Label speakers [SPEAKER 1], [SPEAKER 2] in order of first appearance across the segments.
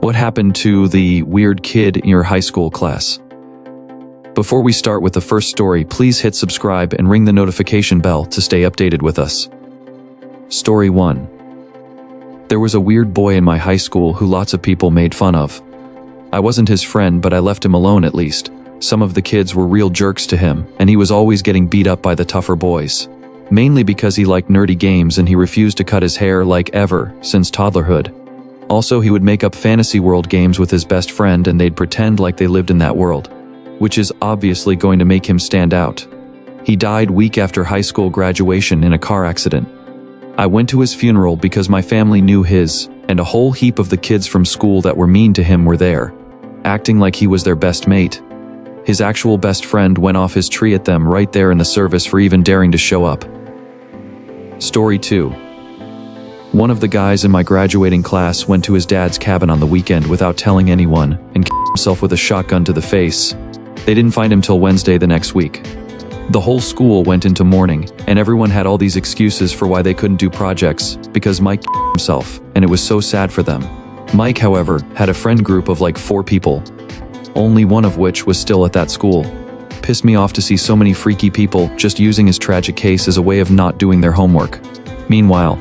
[SPEAKER 1] What happened to the weird kid in your high school class? Before we start with the first story, please hit subscribe and ring the notification bell to stay updated with us. Story 1. There was a weird boy in my high school who lots of people made fun of. I wasn't his friend, but I left him alone at least. Some of the kids were real jerks to him, and he was always getting beat up by the tougher boys. Mainly because he liked nerdy games and he refused to cut his hair like ever since toddlerhood. Also, he would make up fantasy world games with his best friend and they'd pretend like they lived in that world, which is obviously going to make him stand out. He died week after high school graduation in a car accident. I went to his funeral because my family knew his, and a whole heap of the kids from school that were mean to him were there, acting like he was their best mate. His actual best friend went off his tree at them right there in the service for even daring to show up. Story 2. One of the guys in my graduating class went to his dad's cabin on the weekend without telling anyone and killed himself with a shotgun to the face. They didn't find him till Wednesday the next week. The whole school went into mourning, and everyone had all these excuses for why they couldn't do projects, because Mike killed himself, and it was so sad for them. Mike, however, had a friend group of like 4 people, only one of which was still at that school. Pissed me off to see so many freaky people just using his tragic case as a way of not doing their homework. Meanwhile,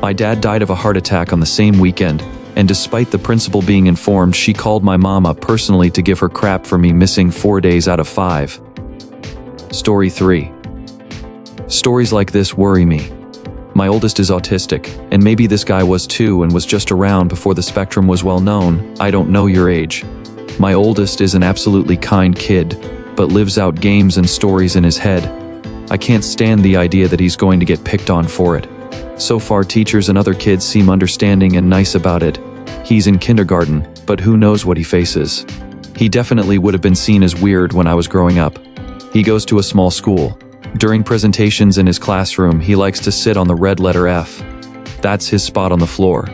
[SPEAKER 1] my dad died of a heart attack on the same weekend, and despite the principal being informed, she called my mom up personally to give her crap for me missing 4 days out of 5. Story 3. Stories like this worry me. My oldest is autistic, and maybe this guy was too and was just around before the spectrum was well known. I don't know your age. My oldest is an absolutely kind kid, but lives out games and stories in his head. I can't stand the idea that he's going to get picked on for it. So far, teachers and other kids seem understanding and nice about it. He's in kindergarten, but who knows what he faces. He definitely would have been seen as weird when I was growing up. He goes to a small school. During presentations in his classroom, he likes to sit on the red letter F. That's his spot on the floor.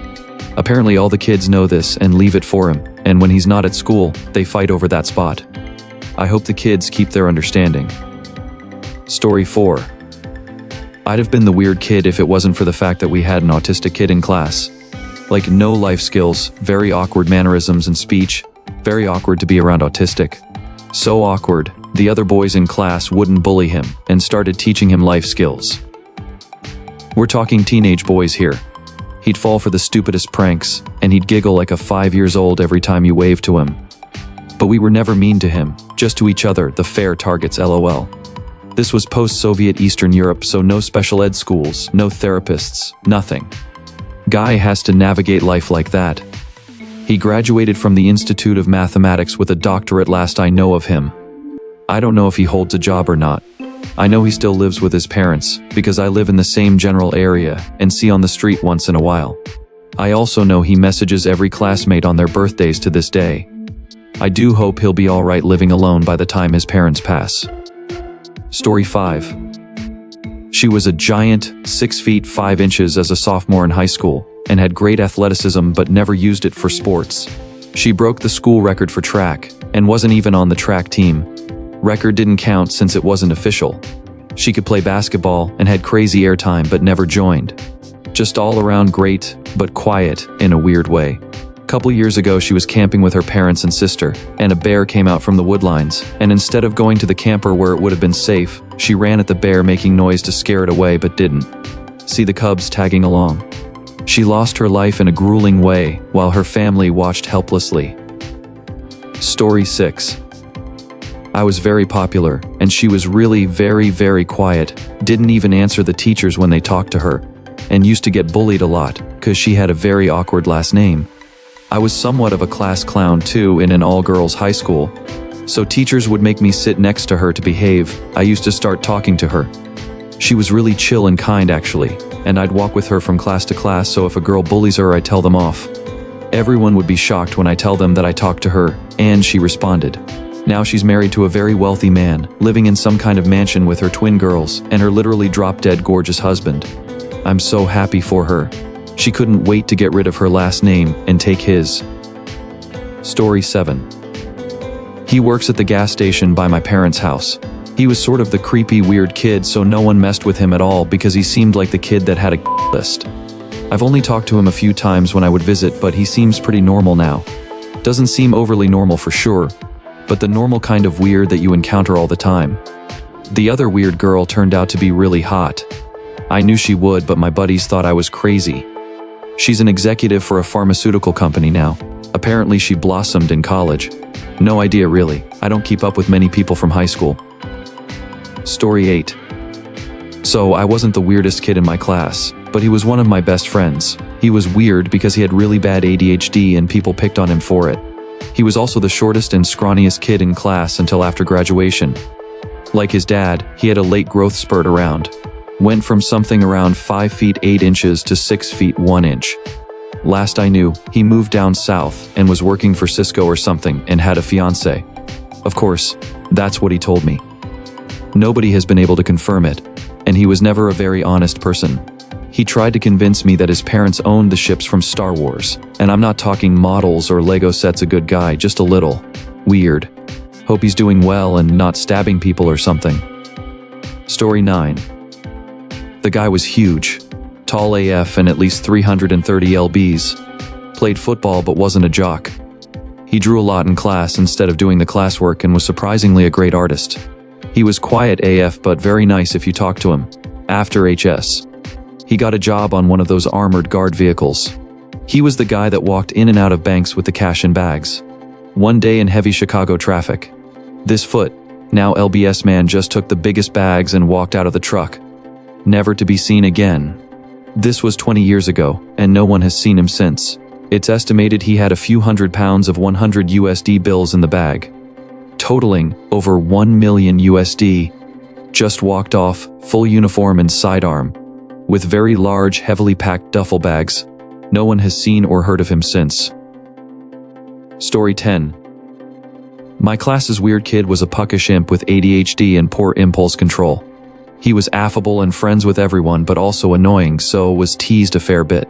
[SPEAKER 1] Apparently all the kids know this and leave it for him, and when he's not at school, they fight over that spot. I hope the kids keep their understanding. Story 4. I'd have been the weird kid if it wasn't for the fact that we had an autistic kid in class. Like, no life skills, very awkward mannerisms and speech, very awkward to be around autistic. So awkward, the other boys in class wouldn't bully him and started teaching him life skills. We're talking teenage boys here. He'd fall for the stupidest pranks, and he'd giggle like a 5 years old every time you waved to him. But we were never mean to him, just to each other, the fair targets LOL. This was post-Soviet Eastern Europe, so no special ed schools, no therapists, nothing. Guy has to navigate life like that. He graduated from the Institute of Mathematics with a doctorate last I know of him. I don't know if he holds a job or not. I know he still lives with his parents, because I live in the same general area and see on the street once in a while. I also know he messages every classmate on their birthdays to this day. I do hope he'll be alright living alone by the time his parents pass. Story 5. She was a giant, 6 feet 5 inches as a sophomore in high school, and had great athleticism but never used it for sports. She broke the school record for track, and wasn't even on the track team. Record didn't count since it wasn't official. She could play basketball and had crazy airtime but never joined. Just all around great, but quiet in a weird way. Couple years ago, she was camping with her parents and sister, and a bear came out from the woodlines, and instead of going to the camper where it would have been safe, she ran at the bear making noise to scare it away but didn't. See the cubs tagging along. She lost her life in a grueling way while her family watched helplessly. Story 6. I was very popular, and she was really very quiet, didn't even answer the teachers when they talked to her, and used to get bullied a lot, cause she had a very awkward last name. I was somewhat of a class clown too in an all-girls high school, so teachers would make me sit next to her to behave. I used to start talking to her. She was really chill and kind actually, and I'd walk with her from class to class, so if a girl bullies her, I tell them off. Everyone would be shocked when I tell them that I talked to her, and she responded. Now she's married to a very wealthy man, living in some kind of mansion with her twin girls, and her literally drop-dead gorgeous husband. I'm so happy for her. She couldn't wait to get rid of her last name and take his. Story 7. He works at the gas station by my parents' house. He was sort of the creepy, weird kid, so no one messed with him at all because he seemed like the kid that had a list. I've only talked to him a few times when I would visit, but he seems pretty normal now. Doesn't seem overly normal for sure, but the normal kind of weird that you encounter all the time. The other weird girl turned out to be really hot. I knew she would, but my buddies thought I was crazy. She's an executive for a pharmaceutical company now. Apparently she blossomed in college. No idea really. I don't keep up with many people from high school. Story 8. So I wasn't the weirdest kid in my class, but he was one of my best friends. He was weird because he had really bad ADHD and people picked on him for it. He was also the shortest and scrawniest kid in class until after graduation. Like his dad, he had a late growth spurt around. Went from something around 5 feet 8 inches to 6 feet 1 inch. Last I knew, he moved down south and was working for Cisco or something and had a fiancée. Of course, that's what he told me. Nobody has been able to confirm it, and he was never a very honest person. He tried to convince me that his parents owned the ships from Star Wars, and I'm not talking models or Lego sets. A good guy, just a little weird. Hope he's doing well and not stabbing people or something. Story 9. The guy was huge, tall AF and at least 330 lbs. Played football but wasn't a jock. He drew a lot in class instead of doing the classwork and was surprisingly a great artist. He was quiet AF but very nice if you talked to him. After HS, he got a job on one of those armored guard vehicles. He was the guy that walked in and out of banks with the cash in bags. One day in heavy Chicago traffic, this foot, now LBS man just took the biggest bags and walked out of the truck. Never to be seen again. This was 20 years ago, and no one has seen him since. It's estimated he had a few hundred pounds of 100 USD bills in the bag, totaling over 1 million USD. Just walked off, full uniform and sidearm, with very large, heavily packed duffel bags. No one has seen or heard of him since. Story 10. My class's weird kid was a puckish imp with ADHD and poor impulse control. He was affable and friends with everyone, but also annoying, so was teased a fair bit.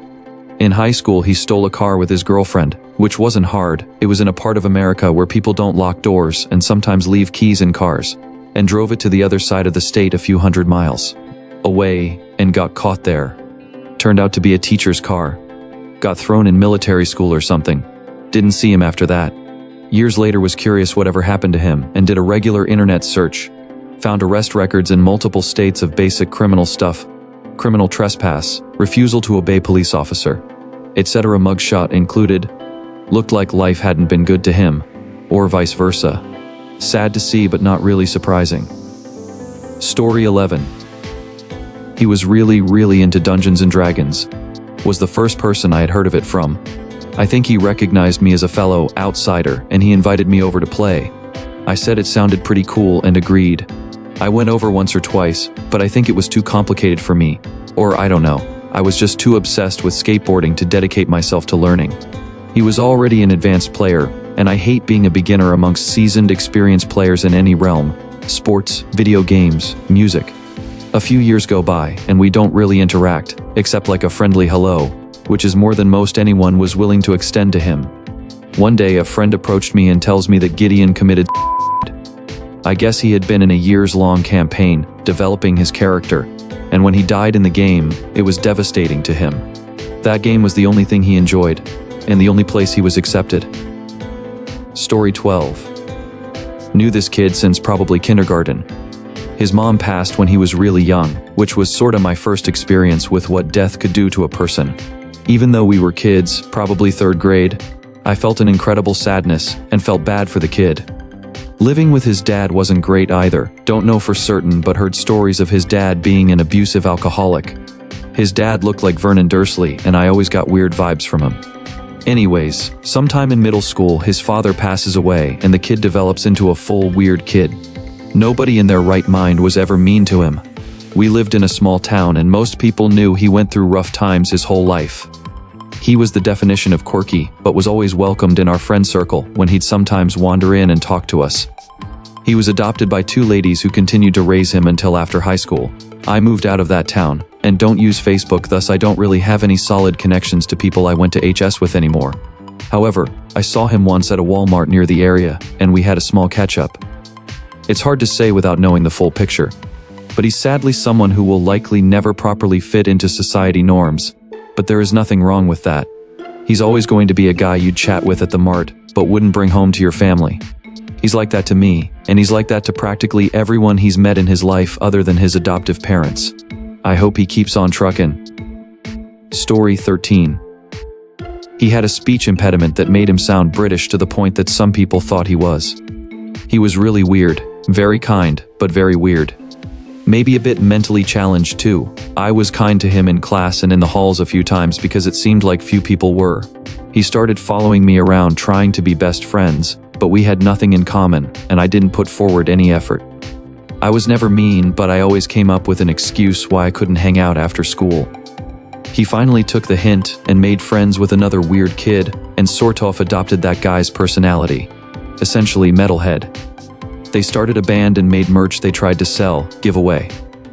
[SPEAKER 1] In high school, he stole a car with his girlfriend, which wasn't hard. It was in a part of America where people don't lock doors and sometimes leave keys in cars, and drove it to the other side of the state a few hundred miles away and got caught there. Turned out to be a teacher's car. Got thrown in military school or something. Didn't see him after that. Years later was curious whatever happened to him and did a regular internet search. Found arrest records in multiple states of basic criminal stuff. Criminal trespass, refusal to obey police officer, etc. Mugshot included. Looked like life hadn't been good to him, or vice versa. Sad to see but not really surprising. Story 11. He was really into Dungeons & Dragons. Was the first person I had heard of it from. I think he recognized me as a fellow outsider and he invited me over to play. I said it sounded pretty cool and agreed. I went over once or twice, but I think it was too complicated for me. Or I don't know, I was just too obsessed with skateboarding to dedicate myself to learning. He was already an advanced player, and I hate being a beginner amongst seasoned, experienced players in any realm. Sports, video games, music. A few years go by, and we don't really interact, except like a friendly hello, which is more than most anyone was willing to extend to him. One day a friend approached me and tells me that Gideon committed I guess he had been in a years-long campaign, developing his character, and when he died in the game, it was devastating to him. That game was the only thing he enjoyed, and the only place he was accepted. Story 12. Knew this kid since probably kindergarten. His mom passed when he was really young, which was sorta my first experience with what death could do to a person. Even though we were kids, probably 3rd grade, I felt an incredible sadness and felt bad for the kid. Living with his dad wasn't great either. Don't know for certain, but heard stories of his dad being an abusive alcoholic. His dad looked like Vernon Dursley, and I always got weird vibes from him. Anyways, sometime in middle school, his father passes away and the kid develops into a full weird kid. Nobody in their right mind was ever mean to him. We lived in a small town and most people knew he went through rough times his whole life. He was the definition of quirky, but was always welcomed in our friend circle when he'd sometimes wander in and talk to us. He was adopted by 2 ladies who continued to raise him until after high school. I moved out of that town, and don't use Facebook, thus I don't really have any solid connections to people I went to HS with anymore. However, I saw him once at a Walmart near the area, and we had a small catch-up. It's hard to say without knowing the full picture, but he's sadly someone who will likely never properly fit into society norms, but there is nothing wrong with that. He's always going to be a guy you'd chat with at the mart, but wouldn't bring home to your family. He's like that to me, and he's like that to practically everyone he's met in his life other than his adoptive parents. I hope he keeps on truckin'. Story 13. He had a speech impediment that made him sound British to the point that some people thought he was. He was really weird, very kind, but very weird. Maybe a bit mentally challenged too. I was kind to him in class and in the halls a few times because it seemed like few people were. He started following me around trying to be best friends, but we had nothing in common, and I didn't put forward any effort. I was never mean, but I always came up with an excuse why I couldn't hang out after school. He finally took the hint and made friends with another weird kid and sort of adopted that guy's personality. Essentially metalhead. They started a band and made merch they tried to sell, give away.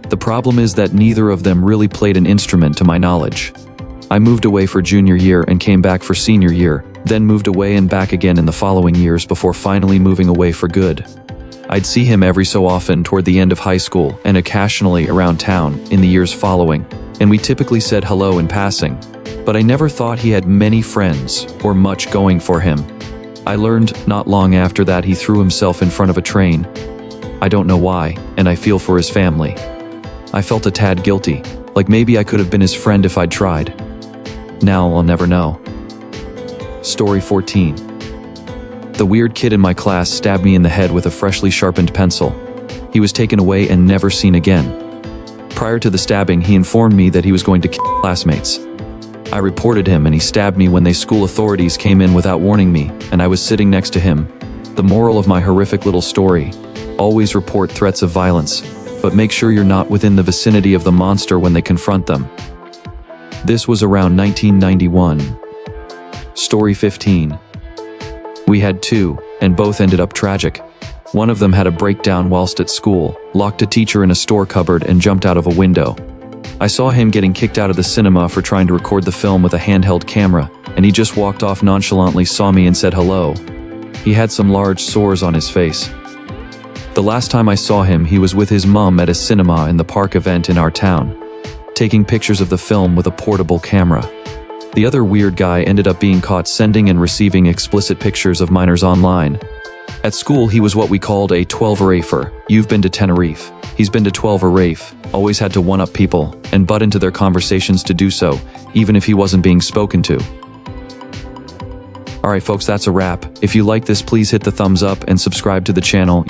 [SPEAKER 1] The problem is that neither of them really played an instrument to my knowledge. I moved away for junior year and came back for senior year, then moved away and back again in the following years before finally moving away for good. I'd see him every so often toward the end of high school and occasionally around town in the years following, and we typically said hello in passing, but I never thought he had many friends or much going for him. I learned not long after that he threw himself in front of a train. I don't know why, and I feel for his family. I felt a tad guilty, like maybe I could have been his friend if I'd tried. Now I'll never know. Story 14. The weird kid in my class stabbed me in the head with a freshly sharpened pencil. He was taken away and never seen again. Prior to the stabbing, he informed me that he was going to kill classmates. I reported him and he stabbed me when school authorities came in without warning me, and I was sitting next to him. The moral of my horrific little story: always report threats of violence, but make sure you're not within the vicinity of the monster when they confront them. This was around 1991. Story 15. We had two, and both ended up tragic. One of them had a breakdown whilst at school, locked a teacher in a store cupboard and jumped out of a window. I saw him getting kicked out of the cinema for trying to record the film with a handheld camera, and he just walked off nonchalantly, saw me and said hello. He had some large sores on his face. The last time I saw him, he was with his mum at a cinema in the park event in our town, taking pictures of the film with a portable camera. The other weird guy ended up being caught sending and receiving explicit pictures of minors online. At school, he was what we called a 12er-afer. You've been to Tenerife. He's been to 12er-afe. Always had to one-up people and butt into their conversations to do so, even if he wasn't being spoken to. Alright folks, that's a wrap. If you like this, please hit the thumbs up and subscribe to the channel.